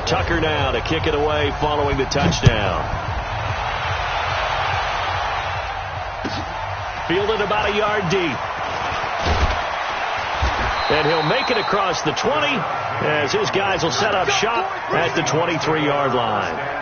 Tucker now to kick it away following the touchdown. Fielded about a yard deep. And he'll make it across the 20 as his guys will set up shop at the 23-yard line.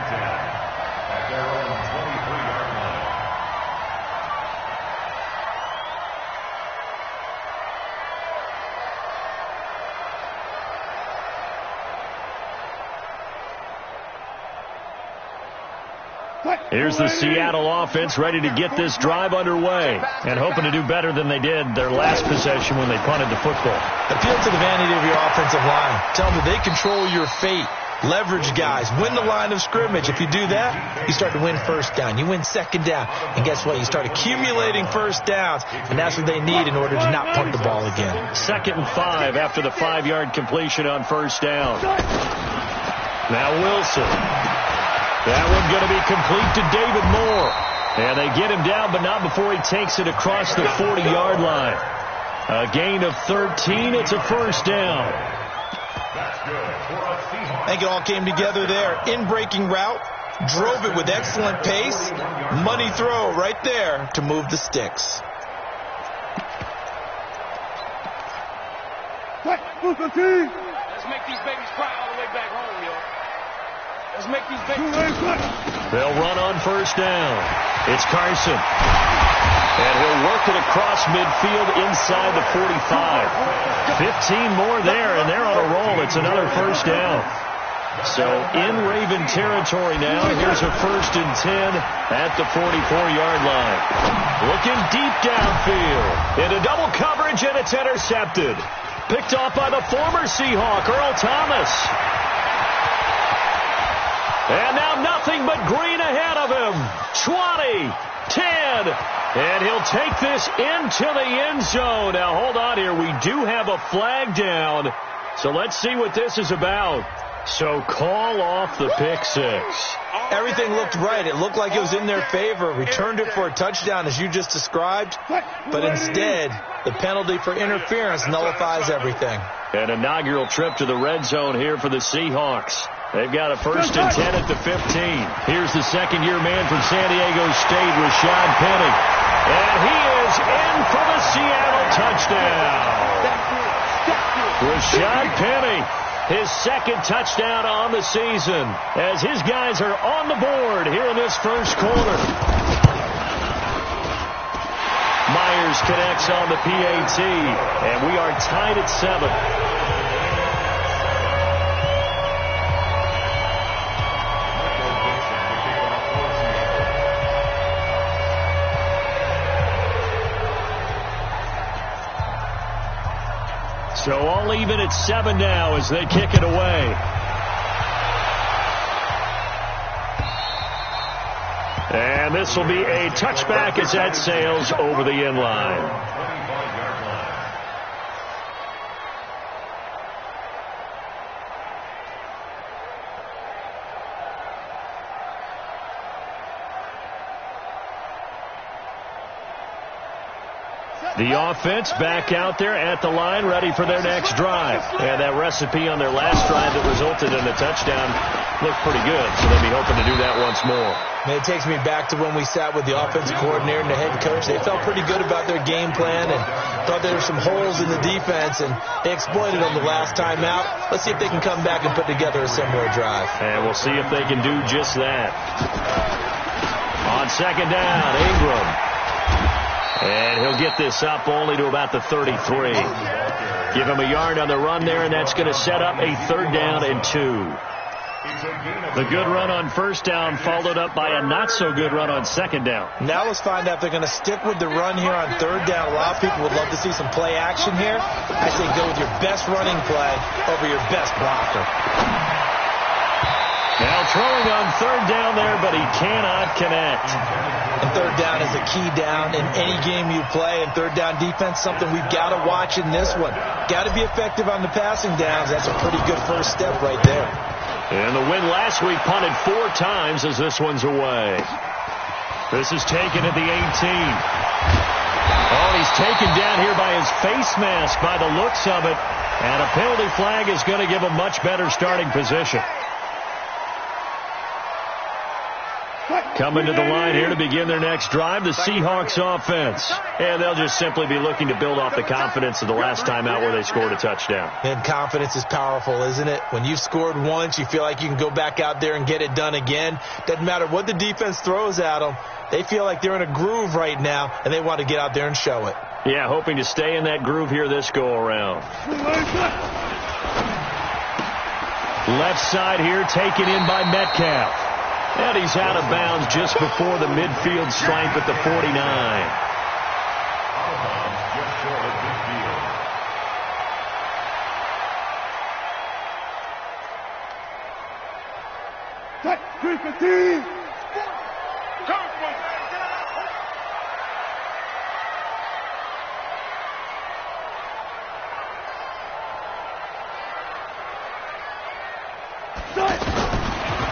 Here's the Seattle offense ready to get this drive underway and hoping to do better than they did their last possession when they punted the football. Appeal to the vanity of your offensive line. Tell them that they control your fate. Leverage guys. Win the line of scrimmage. If you do that, you start to win first down. You win second down. And guess what? You start accumulating first downs. And that's what they need in order to not punt the ball again. 2nd and 5 after the 5-yard completion on first down. Now Wilson. That one going to be complete to David Moore. And they get him down, but not before he takes it across the 40-yard line. A gain of 13. It's a first down. I think it all came together there. In-breaking route. Drove it with excellent pace. Money throw right there to move the sticks. Let's make these babies cry all the way back home, yo. Let's make these babies. They'll run on first down. It's Carson. And he'll work it across midfield inside the 45. 15 more there, and they're on a roll. It's another first down. So in Raven territory now. Here's a 1st and 10 at the 44-yard line. Looking deep downfield. Into double coverage, and it's intercepted. Picked off by the former Seahawk, Earl Thomas. And now nothing but green ahead of him. 20, 10, and he'll take this into the end zone. Now, hold on here. We do have a flag down, so let's see what this is about. So call off the pick six. Everything looked right. It looked like it was in their favor. Returned it for a touchdown, as you just described. But instead, the penalty for interference nullifies everything. An inaugural trip to the red zone here for the Seahawks. They've got a 1st and 10 at the 15. Here's the second-year man from San Diego State, Rashad Penny. And he is in for the Seattle touchdown. Rashad Penny, his 2nd touchdown on the season, as his guys are on the board here in this first quarter. Myers connects on the PAT, and we are tied at 7. So all even at 7 now as they kick it away. And this will be a touchback as that sails over the end line. The offense back out there at the line, ready for their next drive. And that recipe on their last drive that resulted in a touchdown looked pretty good, so they'll be hoping to do that once more. And it takes me back to when we sat with the offensive coordinator and the head coach. They felt pretty good about their game plan and thought there were some holes in the defense, and they exploited them the last time out. Let's see if they can come back and put together a similar drive. And we'll see if they can do just that. On second down, Ingram. And he'll get this up only to about the 33. Give him a yard on the run there, and that's going to set up a 3rd down and 2. The good run on first down followed up by a not-so-good run on second down. Now let's find out if they're going to stick with the run here on 3rd down. A lot of people would love to see some play action here. I say go with your best running play over your best blocker. Now throwing on 3rd down there, but he cannot connect. And 3rd down is a key down in any game you play. And 3rd down defense, something we've got to watch in this one. Got to be effective on the passing downs. That's a pretty good first step right there. And the win last week punted 4 times as this one's away. This is taken at the 18. Oh, he's taken down here by his face mask by the looks of it. And a penalty flag is going to give a much better starting position. Coming to the line here to begin their next drive, the Seahawks offense. And they'll just simply be looking to build off the confidence of the last time out where they scored a touchdown. And confidence is powerful, isn't it? When you've scored once, you feel like you can go back out there and get it done again. Doesn't matter what the defense throws at them. They feel like they're in a groove right now, and they want to get out there and show it. Yeah, hoping to stay in that groove here this go-around. Left side here taken in by Metcalf. And he's out of bounds just before the midfield stripe at the 49.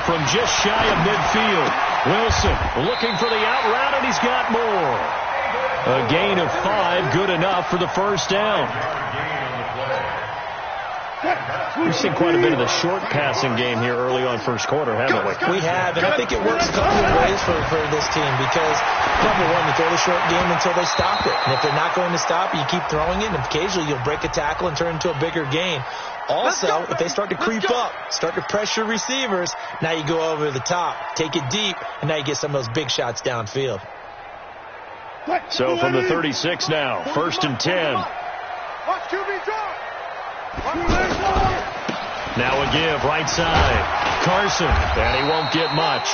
From just shy of midfield, Wilson looking for the out route, and he's got more. A gain of 5, good enough for the first down. We've seen quite a bit of the short passing game here early on first quarter, haven't we? We have, and I think it works a couple of ways for this team because, number one, you throw the short game until they stop it. And if they're not going to stop it, you keep throwing it, and occasionally you'll break a tackle and turn it into a bigger gain. Also, if they start to creep up, start to pressure receivers, now you go over the top, take it deep, and now you get some of those big shots downfield. So from the 36 now, 1st and 10. Now a give, right side. Carson, and he won't get much.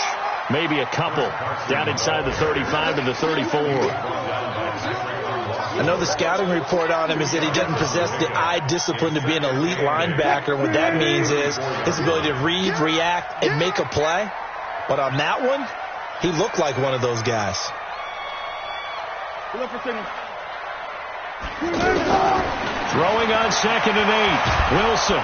Maybe a couple. Down inside the 35 to the 34. I know the scouting report on him is that he doesn't possess the eye discipline to be an elite linebacker. What that means is his ability to read, react, and make a play. But on that one, he looked like one of those guys. Throwing on 2nd and 8. Wilson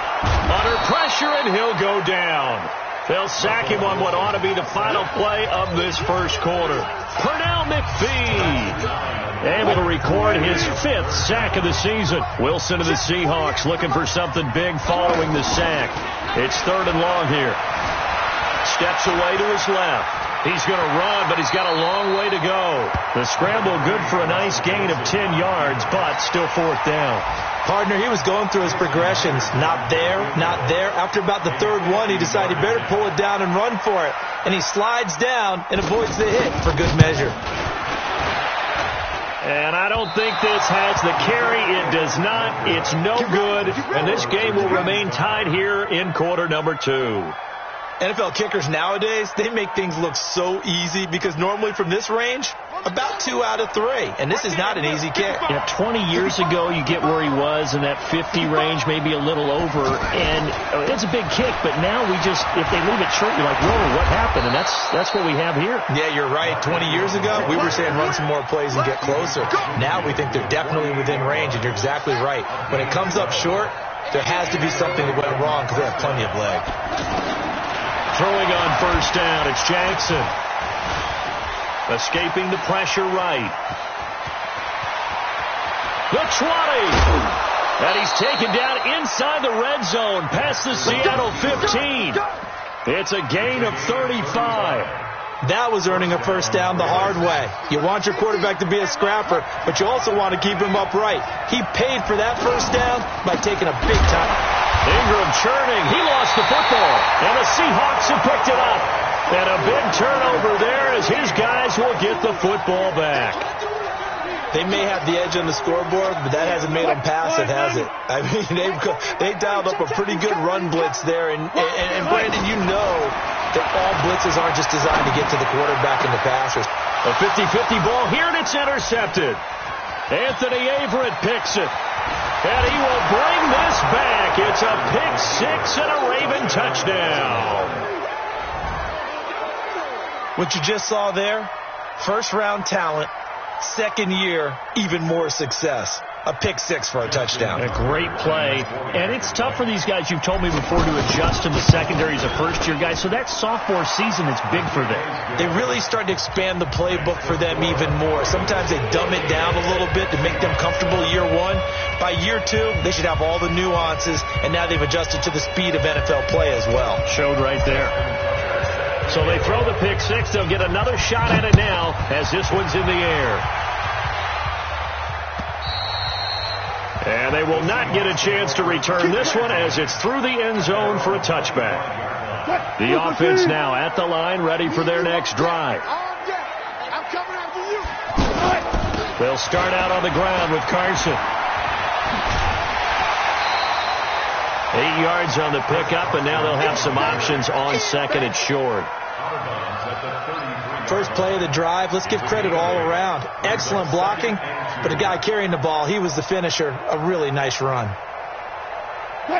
under pressure, and he'll go down. They'll sack him on what ought to be the final play of this first quarter. Pernell McPhee able to record his 5th sack of the season. Wilson of the Seahawks looking for something big following the sack. It's 3rd and long here. Steps away to his left. He's going to run, but he's got a long way to go. The scramble good for a nice gain of 10 yards, but still 4th down. Partner, he was going through his progressions. Not there, not there. After about the 3rd one, he decided he better pull it down and run for it. And he slides down and avoids the hit for good measure. And I don't think this has the carry. It does not. It's no good. And this game will remain tied here in quarter number 2. NFL kickers nowadays, they make things look so easy because normally from this range, about 2 out of 3. And this is not an easy kick. Yeah, 20 years ago, you get where he was in that 50 range, maybe a little over. And it's a big kick, but now we just, if they leave it short, you're like, whoa, what happened? And that's what we have here. Yeah, you're right. 20 years ago, we were saying run some more plays and get closer. Now we think they're definitely within range, and you're exactly right. When it comes up short, there has to be something that went wrong because they have plenty of leg. Throwing on 1st down, it's Jackson. Escaping the pressure right. The 20. And he's taken down inside the red zone, past the Seattle 15. It's a gain of 35. That was earning a 1st down the hard way. You want your quarterback to be a scrapper, but you also want to keep him upright. He paid for that 1st down by taking a big time. Ingram churning. He lost the football. And the Seahawks have picked it up. And a big turnover there as his guys will get the football back. They may have the edge on the scoreboard, but that hasn't made them passive, has it? I mean, they dialed up a pretty good run blitz there. And Brandon, you know that all blitzes aren't just designed to get to the quarterback and the passers. A 50-50 ball here, and it's intercepted. Anthony Averett picks it. And he will bring this back. It's a pick 6 and a Raven touchdown. What you just saw there, 1st-round talent, 2nd year, even more success. A pick 6 for a touchdown. A great play. And it's tough for these guys, you've told me before, to adjust in the secondary as a first-year guy. So that sophomore season is big for them. They really start to expand the playbook for them even more. Sometimes they dumb it down a little bit to make them comfortable year 1. By year 2, they should have all the nuances, and now they've adjusted to the speed of NFL play as well. Showed right there. So they throw the pick six. They'll get another shot at it now as this one's in the air. And they will not get a chance to return this one as it's through the end zone for a touchback. The offense now at the line, ready for their next drive. They'll start out on the ground with Carson. 8 yards on the pickup, and now they'll have some options on second and short. First play of the drive, let's give credit all around. Excellent blocking, but the guy carrying the ball, he was the finisher. A really nice run.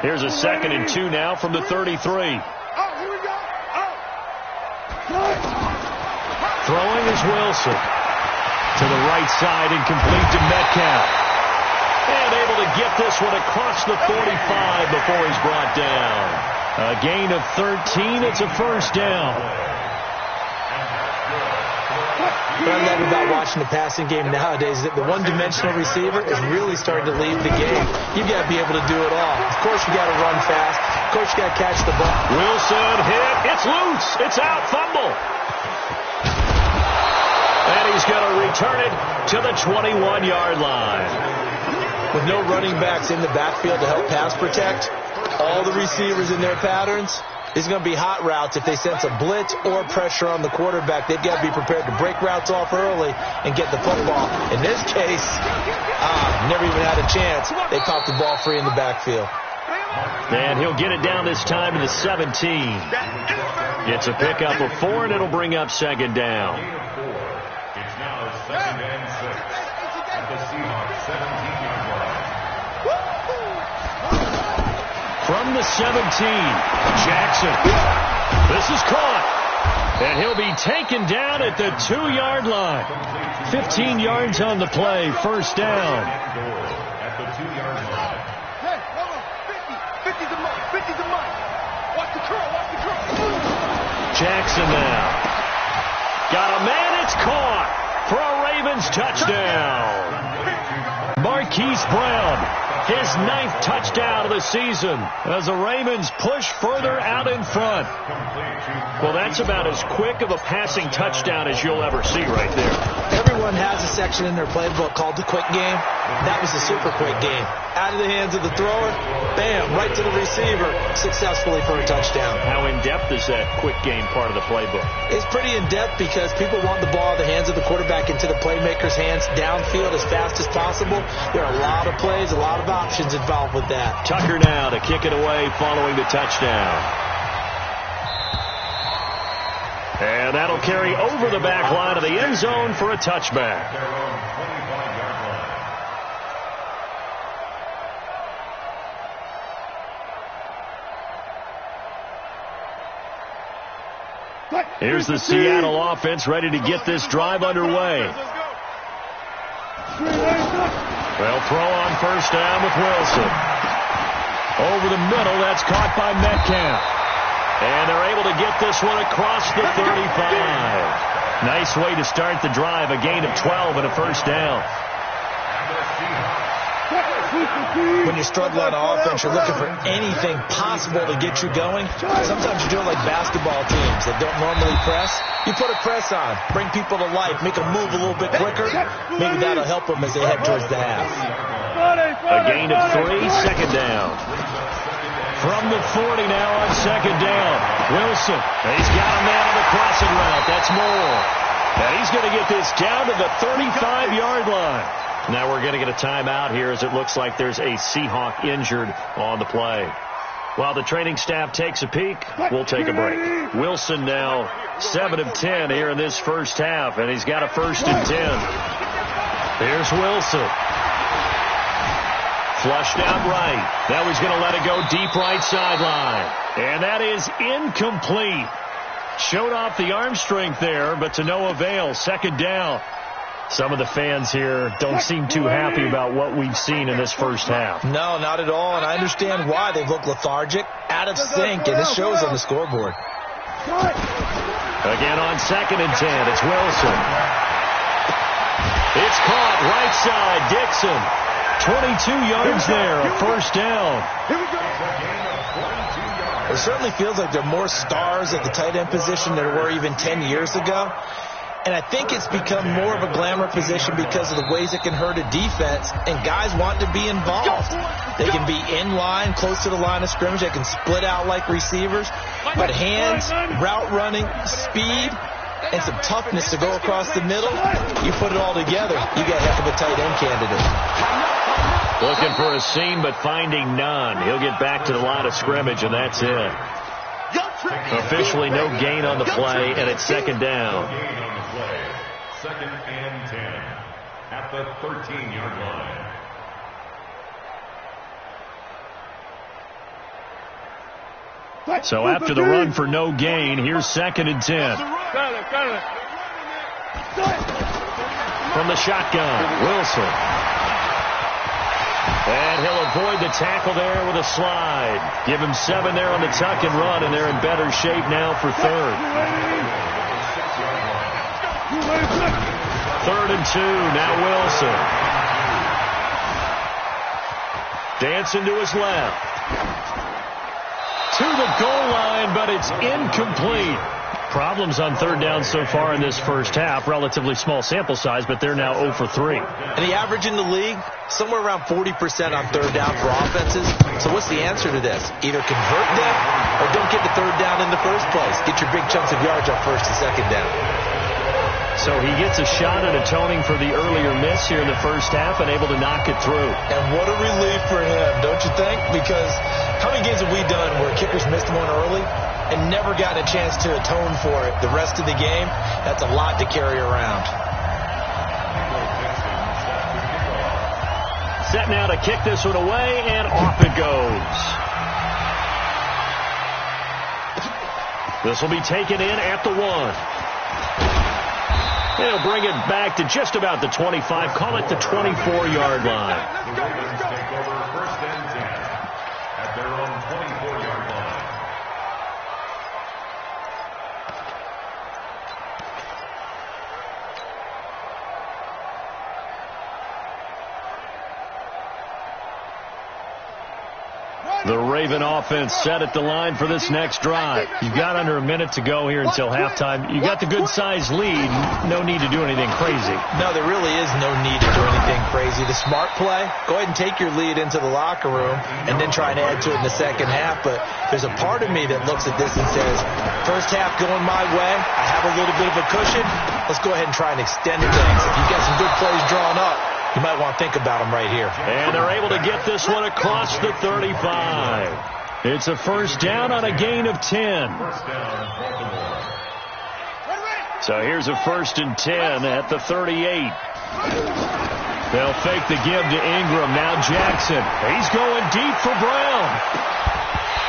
Here's a 2nd and 2 now from the 33. Throwing is Wilson. To the right side and complete to Metcalf. And able to get this one across the 45 before he's brought down. A gain of 13. It's a first down. What I love about watching the passing game nowadays is that the one-dimensional receiver is really starting to lead the game. You've got to be able to do it all. Of course, you got to run fast. Of course, you got to catch the ball. Wilson hit. It's loose. It's out. Fumble. And he's going to return it to the 21-yard line. With no running backs in the backfield to help pass protect, all the receivers in their patterns, it's going to be hot routes. If they sense a blitz or pressure on the quarterback, they've got to be prepared to break routes off early and get the football. In this case, never even had a chance. They popped the ball free in the backfield. And he'll get it down this time to the 17. Gets a pickup of 4, and it'll bring up second down. It's now 2nd and 6 at the Seahawks 17-yard line. From the 17, Jackson. This is caught. And he'll be taken down at the 2-yard line. 15 yards on the play. First down. At the 2-yard line. Hey, hold on. 50's a month. 50's a month. Watch the curl. Watch the curl. Jackson now. Got a man. It's caught for a Ravens touchdown. Marquise Brown, his 9th touchdown of the season as the Ravens push further out in front. Well, that's about as quick of a passing touchdown as you'll ever see right there. Everyone has a section in their playbook called the quick game. That was the super quick game. Out of the hands of the thrower, bam, right to the receiver, successfully for a touchdown. How in-depth is that quick game part of the playbook? It's pretty in-depth because people want the ball out of the hands of the quarterback into the playmaker's hands downfield as fast as possible. There are a lot of plays, a lot of options involved with that. Tucker now to kick it away following the touchdown. And that'll carry over the back line of the end zone for a touchback. Here's the Seattle offense ready to get this drive underway. They'll throw on first down with Wilson. Over the middle, that's caught by Metcalf. And they're able to get this one across the 35. Nice way to start the drive, a gain of 12 and a first down. When you struggle on offense, you're looking for anything possible to get you going. Sometimes you do it like basketball teams that don't normally press. You put a press on, bring people to life, make them move a little bit quicker. Maybe that'll help them as they head towards the half. A gain of 3, second down. From the 40 now on second down. Wilson, he's got a man on the crossing route. That's Moore. And he's going to get this down to the 35-yard line. Now we're going to get a timeout here as it looks like there's a Seahawk injured on the play. While the training staff takes a peek, we'll take a break. Wilson now 7 of 10 here in this first half, and he's got a 1st and 10. Here's Wilson. Flushed out right. Now he's going to let it go deep right sideline. And that is incomplete. Showed off the arm strength there, but to no avail. Second down. Some of the fans here don't seem too happy about what we've seen in this first half. No, not at all, and I understand why. They've looked lethargic, out of sync, and this shows on the scoreboard. Again on 2nd and 10, it's Wilson. It's caught right side, Dixon. 22 yards there, a first down. Here we go. A gain of 42 yards. It certainly feels like there are more stars at the tight end position than there were even 10 years ago. And I think it's become more of a glamour position because of the ways it can hurt a defense, and guys want to be involved. They can be in line, close to the line of scrimmage. They can split out like receivers. But hands, route running, speed, and some toughness to go across the middle, you put it all together, you got a heck of a tight end candidate. Looking for a seam, but finding none. He'll get back to the line of scrimmage, and that's it. Officially no gain on the play, and it's second down. Second and 10 at the 13-yard line. So after the run for no gain, here's second and 10. From the shotgun, Wilson. And he'll avoid the tackle there with a slide. Give him 7 there on the tuck and run, and they're in better shape now for third. 3rd and 2, now Wilson. Dancing to his left. To the goal line, but it's incomplete. Problems on third down so far in this first half. Relatively small sample size, but they're now 0 for 3. And the average in the league, somewhere around 40% on third down for offenses. So what's the answer to this? Either convert them or don't get the third down in the first place. Get your big chunks of yards on first and second down. So he gets a shot at atoning for the earlier miss here in the first half and able to knock it through. And what a relief for him, don't you think? Because how many games have we done where kickers missed one early and never got a chance to atone for it the rest of the game? That's a lot to carry around. Set now to kick this one away, and off it goes. This will be taken in at the 1. They'll bring it back to just about the 25, call it the 24-yard line. The Ravens take over 1st and 10 at their own 24-yard line. The Raven offense set at the line for this next drive. You've got under a minute to go here until halftime. You got the good-sized lead. No need to do anything crazy. No, there really is no need to do anything crazy. The smart play, go ahead and take your lead into the locker room and then try and add to it in the second half. But there's a part of me that looks at this and says, first half going my way, I have a little bit of a cushion. Let's go ahead and try and extend things. If you've got some good plays drawn up, you might want to think about them right here. And they're able to get this one across the 35. It's a first down on a gain of 10. So here's a 1st and 10 at the 38. They'll fake the give to Ingram. Now Jackson. He's going deep for Brown.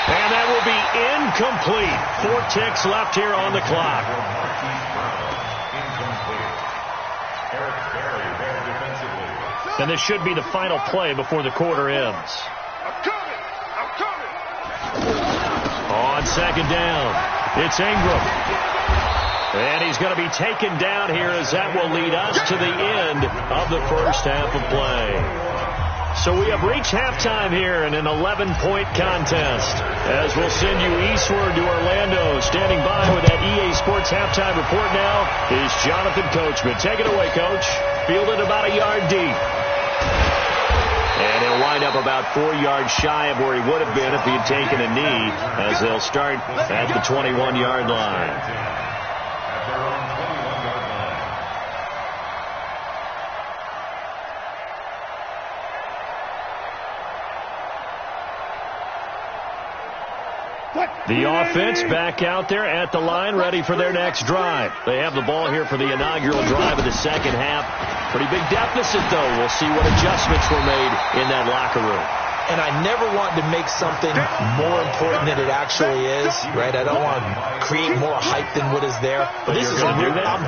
And that will be incomplete. 4 ticks left here on the clock. And this should be the final play before the quarter ends. I'm coming. On second down, it's Ingram. And he's going to be taken down here as that will lead us to the end of the first half of play. So we have reached halftime here in an 11-point contest. As we'll send you eastward to Orlando. Standing by with that EA Sports halftime report now is Jonathan Coachman. Take it away, Coach. Fielded about a yard deep. And he'll wind up about 4 yards shy of where he would have been if he had taken a knee, as they'll start at the 21-yard line. The offense back out there at the line, ready for their next drive. They have the ball here for the inaugural drive of the second half. Pretty big deficit, though. We'll see what adjustments were made in that locker room. And I never want to make something more important than it actually is, right? I don't want to create more hype than what is there. But this is I'm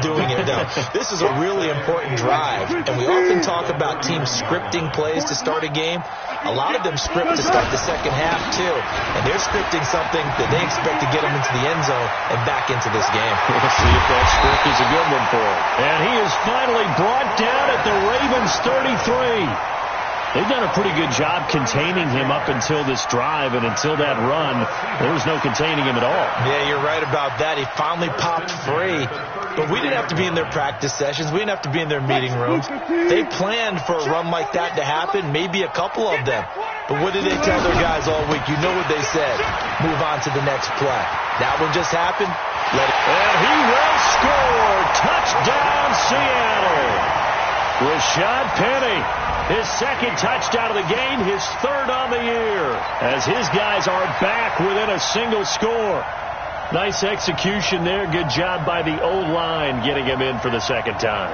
doing it, though. This is a really important drive. And we often talk about teams scripting plays to start a game. A lot of them script to start the second half, too. And they're scripting something that they expect to get them into the end zone and back into this game. We'll see if that script is a good one for him. And he is finally brought down at the Ravens 33. They've done a pretty good job containing him up until this drive, and until that run, there was no containing him at all. Yeah, you're right about that. He finally popped free. But we didn't have to be in their practice sessions. We didn't have to be in their meeting rooms. They planned for a run like that to happen, maybe a couple of them. But what did they tell their guys all week? You know what they said. Move on to the next play. That one just happened. And he will score. Touchdown, Seattle. Rashad Penny, his second touchdown of the game, his third on the year, as his guys are back within a single score. Nice execution there. Good job by the O-line getting him in for the second time.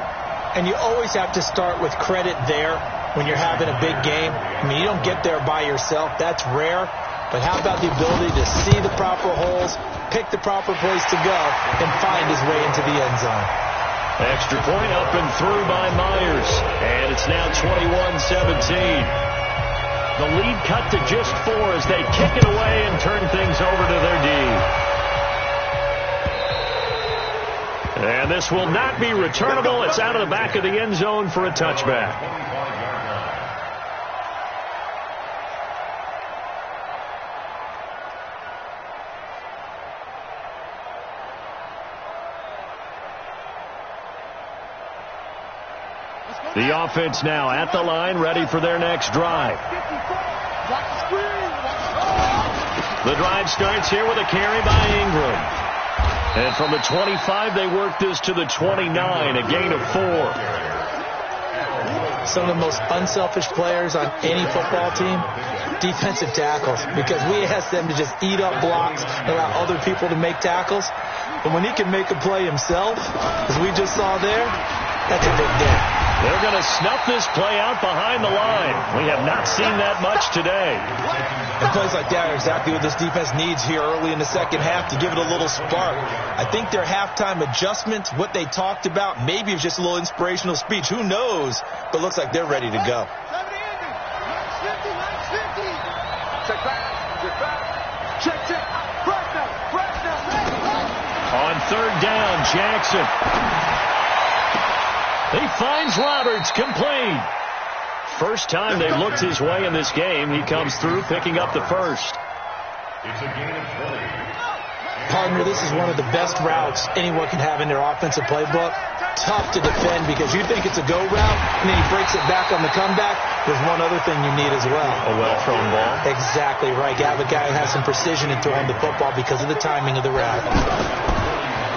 And you always have to start with credit there when you're having a big game. I mean, you don't get there by yourself. That's rare. But how about the ability to see the proper holes, pick the proper place to go, and find his way into the end zone? Extra point up and through by Myers. And it's now 21-17. The lead cut to just 4 as they kick it away and turn things over to their D. And this will not be returnable. It's out of the back of the end zone for a touchback. The offense now at the line, ready for their next drive. The drive starts here with a carry by Ingram. And from the 25, they work this to the 29, a gain of 4. Some of the most unselfish players on any football team, defensive tackles, because we ask them to just eat up blocks and allow other people to make tackles. But when he can make a play himself, as we just saw there, that's a big day. They're going to snuff this play out behind the line. We have not seen that much today. And plays like that are exactly what this defense needs here early in the second half to give it a little spark. I think their halftime adjustment, what they talked about, maybe it's just a little inspirational speech. Who knows? But looks like they're ready to go. On third down, Jackson. He finds Roberts, complete. First time they've looked his way in this game. He comes through, picking up the first. It's a gain of 20. Partner, this is one of the best routes anyone can have in their offensive playbook. Tough to defend because you think it's a go route, and then he breaks it back on the comeback. There's one other thing you need as well. A well-thrown ball. Exactly right. You have a guy who has some precision in throwing the football because of the timing of the route.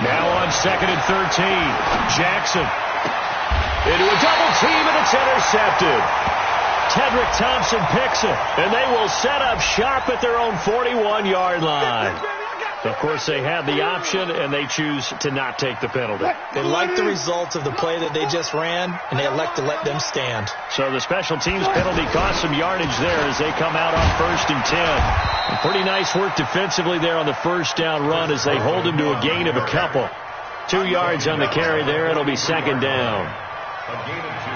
Now on 2nd and 13, Jackson. Into a double team, and it's intercepted. Tedrick Thompson picks it, and they will set up shop at their own 41-yard line. Of course, they have the option, and they choose to not take the penalty. They like the results of the play that they just ran, and they elect to let them stand. So the special teams penalty cost some yardage there as they come out on 1st and 10. And pretty nice work defensively there on the first down run as they hold him to a gain of a couple. 2 yards on the carry there. It'll be 2nd down.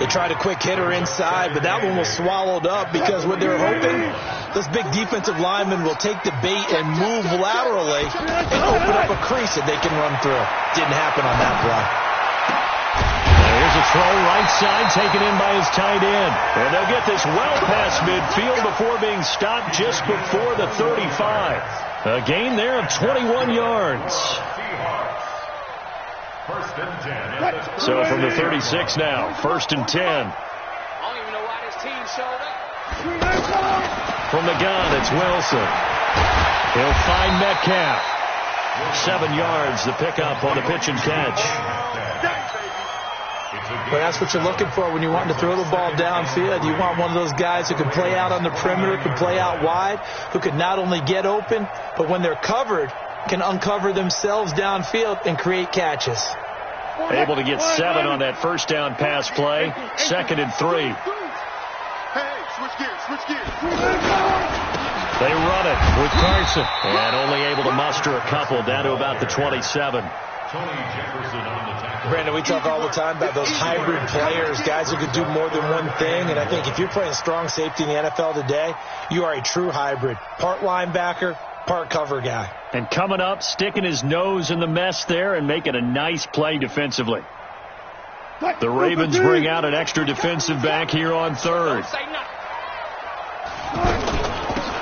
They tried a quick hitter inside, but that one was swallowed up because what they're hoping, this big defensive lineman will take the bait and move laterally and open up a crease that they can run through. Didn't happen on that play. Here's a throw right side taken in by his tight end. And they'll get this well past midfield before being stopped just before the 35. A gain there of 21 yards. So from the 36 now, 1st and 10. I don't even know why this team showed up. From the gun, it's Wilson. He'll find Metcalf. 7 yards, the pickup on the pitch and catch. But that's what you're looking for when you want to throw the ball downfield. You want one of those guys who can play out on the perimeter, can play out wide, who can not only get open, but when they're covered, can uncover themselves downfield and create catches. Able to get 7 on that first down pass play. 2nd and 3. They run it with Carson. And only able to muster a couple down to about the 27. Brandon, we talk all the time about those hybrid players, guys who could do more than one thing. And I think if you're playing strong safety in the NFL today, you are a true hybrid. Part linebacker, part cover guy. And coming up, sticking his nose in the mess there and making a nice play defensively. The Ravens bring out an extra defensive back here on 3rd.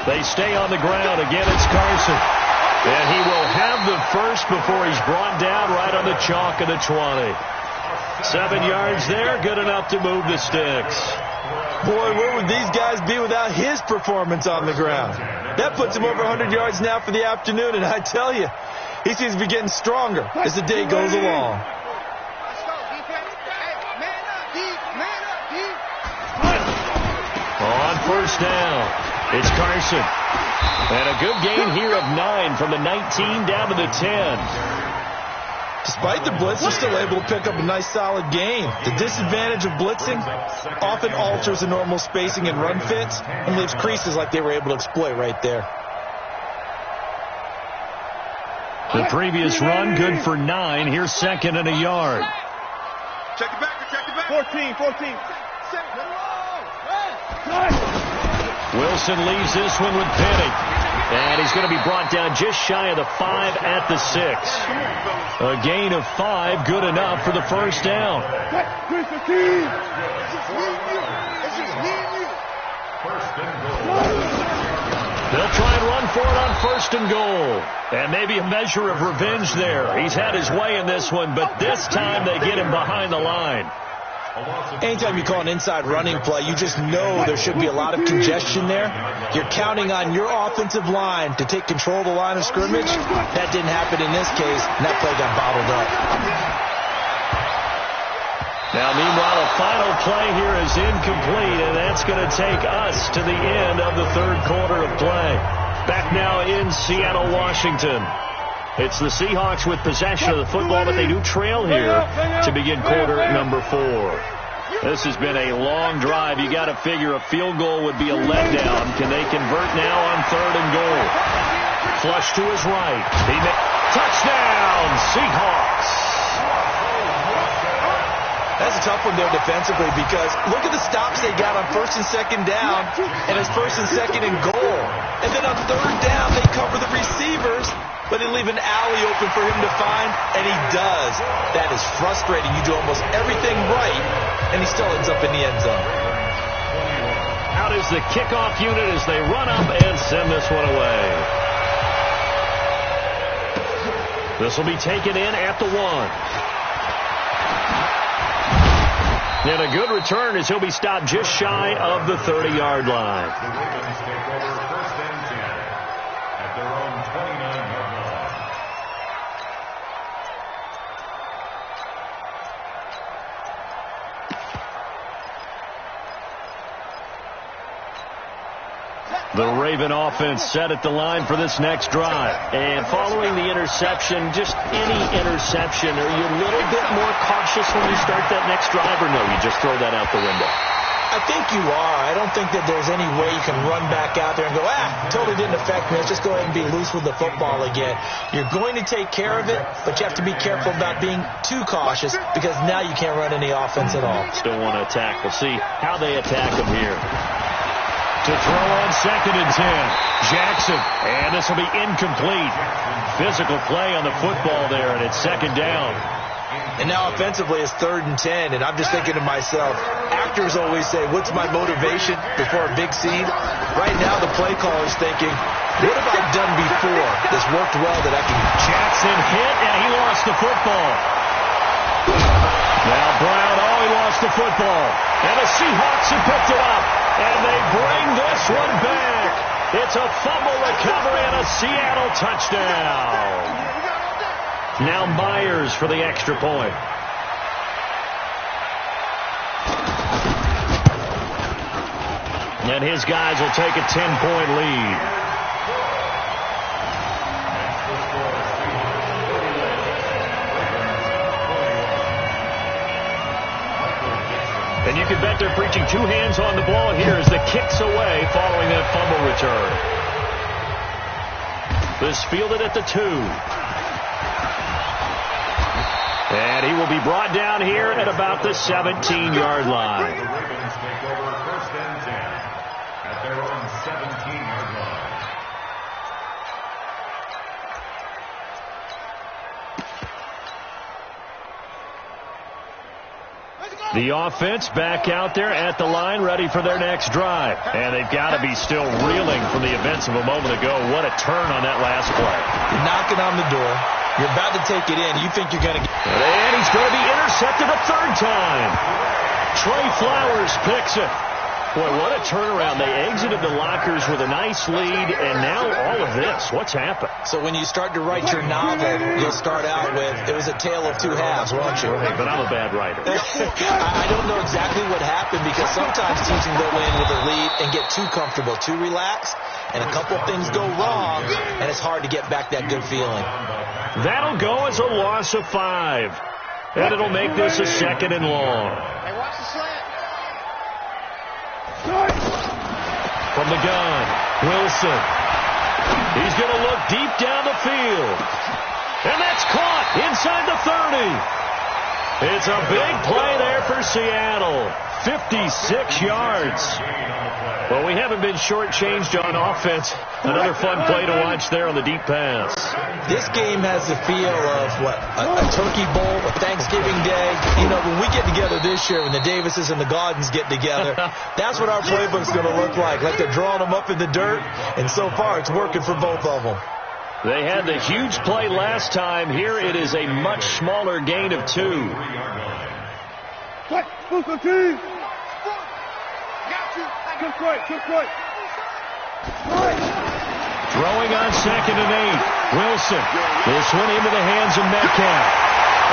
They stay on the ground. Again, it's Carson. And he will have the first before he's brought down right on the chalk of the 20. 7 yards there, good enough to move the sticks. Boy, where would these guys be without his performance on the ground? That puts him over 100 yards now for the afternoon, and I tell you, he seems to be getting stronger as the day goes along. On first down, it's Carson. And a good gain here of 9 from the 19 down to the 10. Despite the blitz, they're still able to pick up a nice solid gain. The disadvantage of blitzing often alters the normal spacing and run fits and leaves creases like they were able to exploit right there. The previous run, good for 9. Here's second and a yard. Check it back. 14. Wilson leaves this one with Penny. And he's going to be brought down just shy of the 5 at the 6. A gain of 5, good enough for the first down. They'll try and run for it on first and goal. And maybe a measure of revenge there. He's had his way in this one, but this time they get him behind the line. Anytime you call an inside running play, you just know there should be a lot of congestion there. You're counting on your offensive line to take control of the line of scrimmage. That didn't happen in this case, and that play got bottled up. Now, meanwhile, a final play here is incomplete, and that's going to take us to the end of the third quarter of play. Back now in Seattle, Washington. It's the Seahawks with possession of the football, but they do trail here to begin quarter number 4. This has been a long drive. You got to figure a field goal would be a letdown. Can they convert now on third and goal? Flush to his right. Touchdown, Seahawks. That's a tough one there defensively because look at the stops they got on first and second down, and it's first and second and goal. And then on third down, they cover the receivers, but they leave an alley open for him to find, and he does. That is frustrating. You do almost everything right, and he still ends up in the end zone. Out is the kickoff unit as they run up and send this one away. This will be taken in at the 1. And a good return as he'll be stopped just shy of the 30-yard line. The Ravens take over first and 10 at their own 29-yard line. The Raven offense set at the line for this next drive. And following the interception, just any interception, are you a little bit more cautious when you start that next drive, or no, you just throw that out the window? I think you are. I don't think that there's any way you can run back out there and go, totally didn't affect me. Let's just go ahead and be loose with the football again. You're going to take care of it, but you have to be careful about being too cautious because now you can't run any offense at all. Still want to attack. We'll see how they attack him here. To throw on second and 10. Jackson. And this will be incomplete. Physical play on the football there, and it's second down. And now offensively it's third and 10, and I'm just thinking to myself, actors always say, what's my motivation before a big scene? Right now the play caller's thinking, what have I done before that's worked well that I can... Jackson hit, and he lost the football. Now Brown, he lost the football. And the Seahawks have picked it up. And they bring this one back. It's a fumble recovery and a Seattle touchdown. Now Myers for the extra point. And his guys will take a 10-point lead. And you can bet they're preaching two hands on the ball here as the kick's away following that fumble return. This fielded at the 2. And he will be brought down here at about the 17-yard line. The Ravens take over first and 10 at their own 17-yard line. The offense back out there at the line, ready for their next drive. And they've got to be still reeling from the events of a moment ago. What a turn on that last play. You're knocking on the door. You're about to take it in. You think you're going to get... And he's going to be intercepted a third time. Trey Flowers picks it. Boy, what a turnaround. They exited the lockers with a nice lead, and now all of this. What's happened? So when you start to write your novel, you'll start out with, it was a tale of two halves, won't you? Hey, but I'm a bad writer. I don't know exactly what happened, because sometimes teams can go in with a lead and get too comfortable, too relaxed, and a couple things go wrong, and it's hard to get back that good feeling. That'll go as a loss of 5. And it'll make this a 2nd and long. Hey, watch the slant. From the gun, Wilson. He's going to look deep down the field. And that's caught inside the 30. It's a big play there for Seattle. 56 yards. Well, we haven't been shortchanged on offense. Another fun play to watch there on the deep pass. This game has the feel of, what, a turkey bowl, a Thanksgiving day. You know, when we get together this year, when the Davises and the Gaudens get together, that's what our playbook's going to look like they're drawing them up in the dirt, and so far it's working for both of them. They had the huge play last time. Here it is a much smaller gain of 2. Throwing on 2nd and 8. Wilson. This one into the hands of Metcalf.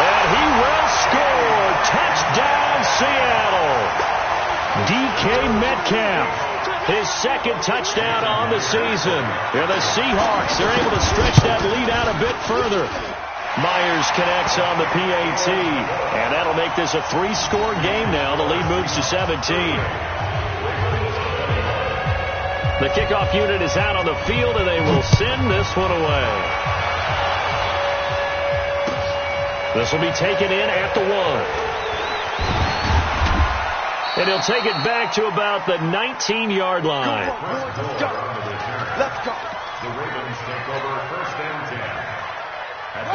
And he will score. Touchdown, Seattle. DK Metcalf. His 2nd touchdown on the season. And the Seahawks, they're able to stretch that lead out a bit further. Myers connects on the PAT. And that'll make this a 3-score game now. The lead moves to 17. The kickoff unit is out on the field, and they will send this one away. This will be taken in at the 1. And he'll take it back to about the 19-yard line. Let's go. The Ravens take over 1st and 10.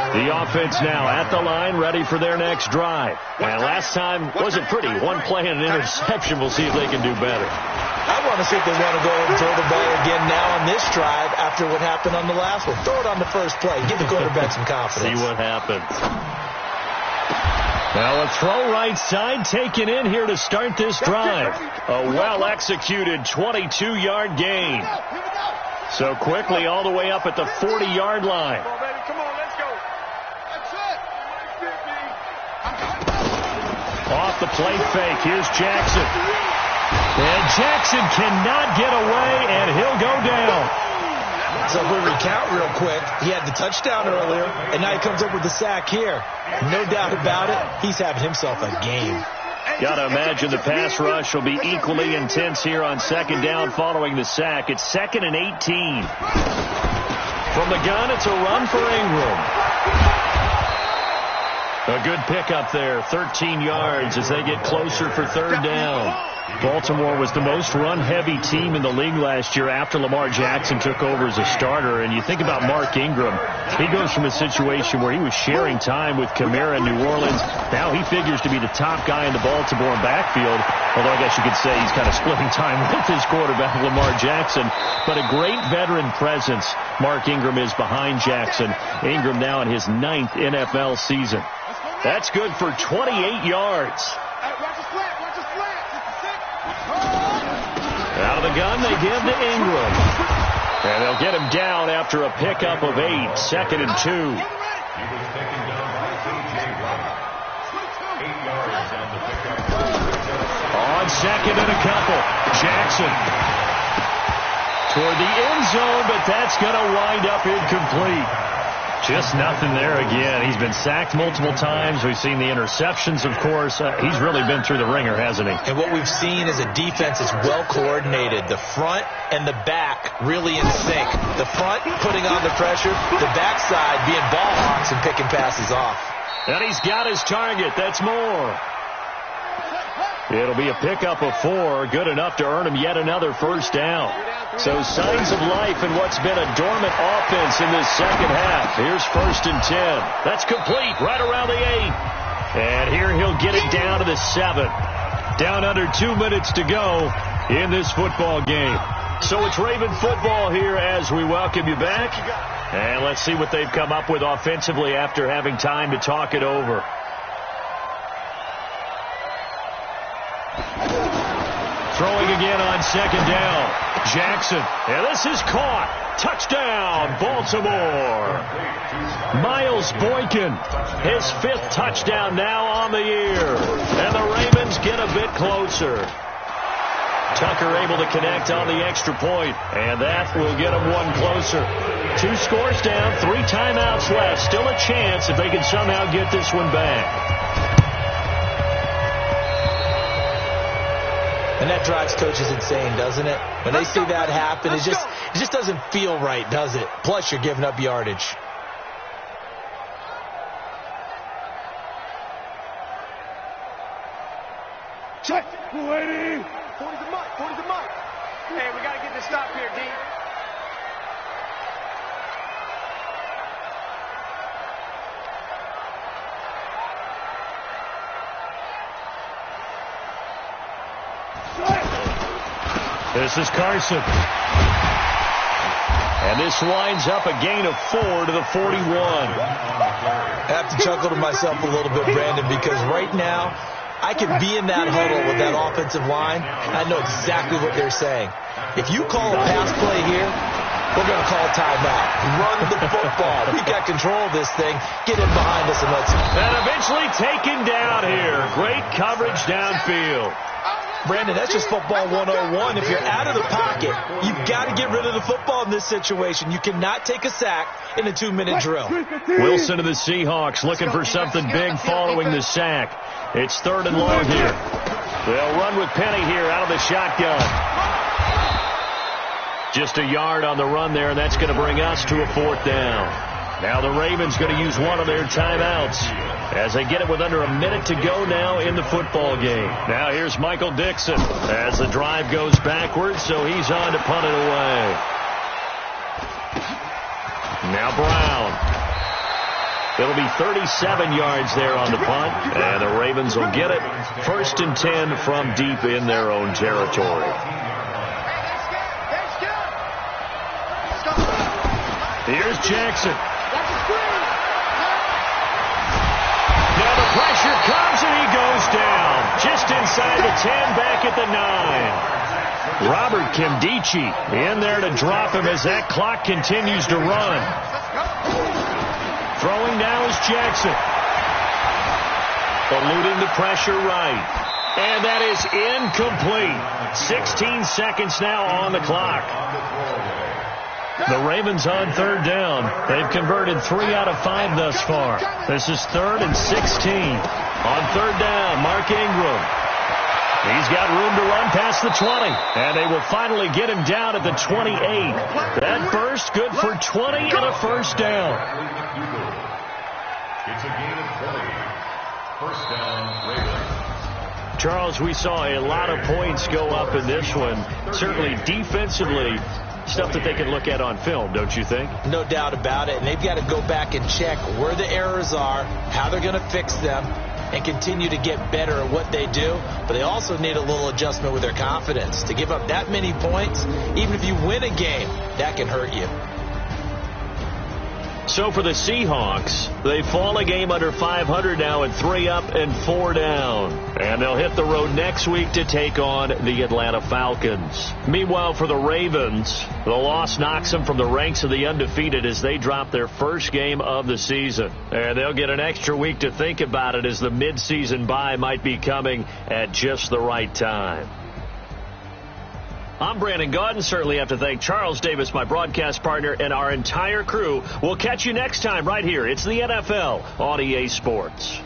The offense now at the line, ready for their next drive. And last time wasn't pretty. One play and an interception. We'll see if they can do better. I want to see if they want to go and throw the ball again now on this drive after what happened on the last one. Throw it on the first play. Give the quarterback some confidence. See what happens. Well, a throw right side taken in here to start this drive. A well-executed 22-yard gain. So quickly all the way up at the 40-yard line. Come on, baby. Come on, let's go. That's it. Off the play fake. Here's Jackson. And Jackson cannot get away, and he'll go down. So if we recount real quick, he had the touchdown earlier, and now he comes up with the sack here. No doubt about it, he's having himself a game. Got to imagine the pass rush will be equally intense here on 2nd down following the sack. It's 2nd and 18. From the gun, it's a run for Ingram. A good pickup there, 13 yards as they get closer for 3rd down. Baltimore was the most run-heavy team in the league last year after Lamar Jackson took over as a starter. And you think about Mark Ingram. He goes from a situation where he was sharing time with Kamara in New Orleans. Now he figures to be the top guy in the Baltimore backfield. Although I guess you could say he's kind of splitting time with his quarterback, Lamar Jackson. But a great veteran presence Mark Ingram is behind Jackson. Ingram now in his 9th NFL season. That's good for 28 yards. Out of the gun, they give to Ingram. And they'll get him down after a pickup of 8. 2nd and 2. He was taken down by C.J. Watt. 8 yards on the pickup. On 2nd and a couple. Jackson toward the end zone, but that's going to wind up incomplete. Just nothing there again. He's been sacked multiple times. We've seen the interceptions, of course. He's really been through the ringer, hasn't he? And what we've seen is a defense that's well coordinated. The front and the back really in sync. The front putting on the pressure, the backside being ball hawks and picking passes off. And he's got his target. That's more. It'll be a pickup of 4, good enough to earn him yet another 1st down. So signs of life in what's been a dormant offense in this 2nd half. Here's 1st and 10. That's complete right around the 8. And here he'll get it down to the 7. Down under 2 minutes to go in this football game. So it's Raven football here as we welcome you back. And let's see what they've come up with offensively after having time to talk it over. Throwing again on second down. Jackson. And this is caught. Touchdown, Baltimore. Miles Boykin, his 5th touchdown now on the year. And the Ravens get a bit closer. Tucker able to connect on the extra point, and that will get them one closer. 2 scores down, 3 timeouts left. Still a chance if they can somehow get this one back. And that drives coaches insane, doesn't it? When they see that happen, it just doesn't feel right, does it? Plus, you're giving up yardage. Check. 280. 40 to Mike. 40 to Mike. Hey, we got to get this stop here, D. This is Carson. And this winds up a gain of 4 to the 41. I have to chuckle to myself a little bit, Brandon, because right now I could be in that huddle with that offensive line. I know exactly what they're saying. If you call a pass play here, we're going to call timeout. Run the football. We've got control of this thing. Get in behind us and let's... And eventually taken down here. Great coverage downfield. Brandon, that's just football 101. If you're out of the pocket, you've got to get rid of the football in this situation. You cannot take a sack in a 2-minute drill. Wilson of the Seahawks looking for something big following the sack. It's 3rd and long here. They'll run with Penny here out of the shotgun. Just a yard on the run there, and that's going to bring us to a 4th down. Now the Ravens going to use one of their timeouts as they get it with under a minute to go now in the football game. Now here's Michael Dixon as the drive goes backwards, so he's on to punt it away. Now Brown. It'll be 37 yards there on the punt, and the Ravens will get it. 1st and 10 from deep in their own territory. Here's Jackson. Now the pressure comes and he goes down. Just inside the 10, back at the 9. Robert Kimdichie in there to drop him as that clock continues to run. Throwing now is Jackson. Eluding the pressure right. And that is incomplete. 16 seconds now on the clock. The Ravens on 3rd down. They've converted 3 out of 5 thus far. This is 3rd and 16. On 3rd down, Mark Ingram. He's got room to run past the 20. And they will finally get him down at the 28. That burst good for 20 and a 1st down. It's a gain of 20. 1st down, Ravens. Charles, we saw a lot of points go up in this one. Certainly defensively, stuff that they can look at on film, don't you think? No doubt about it. And they've got to go back and check where the errors are, how they're going to fix them, and continue to get better at what they do. But they also need a little adjustment with their confidence. To give up that many points, even if you win a game, that can hurt you. So for the Seahawks, they fall a game under 500 now at 3 up and 4 down. And they'll hit the road next week to take on the Atlanta Falcons. Meanwhile, for the Ravens, the loss knocks them from the ranks of the undefeated as they drop their first game of the season. And they'll get an extra week to think about it as the midseason bye might be coming at just the right time. I'm Brandon Gaudin. Certainly have to thank Charles Davis, my broadcast partner, and our entire crew. We'll catch you next time right here. It's the NFL on EA Sports.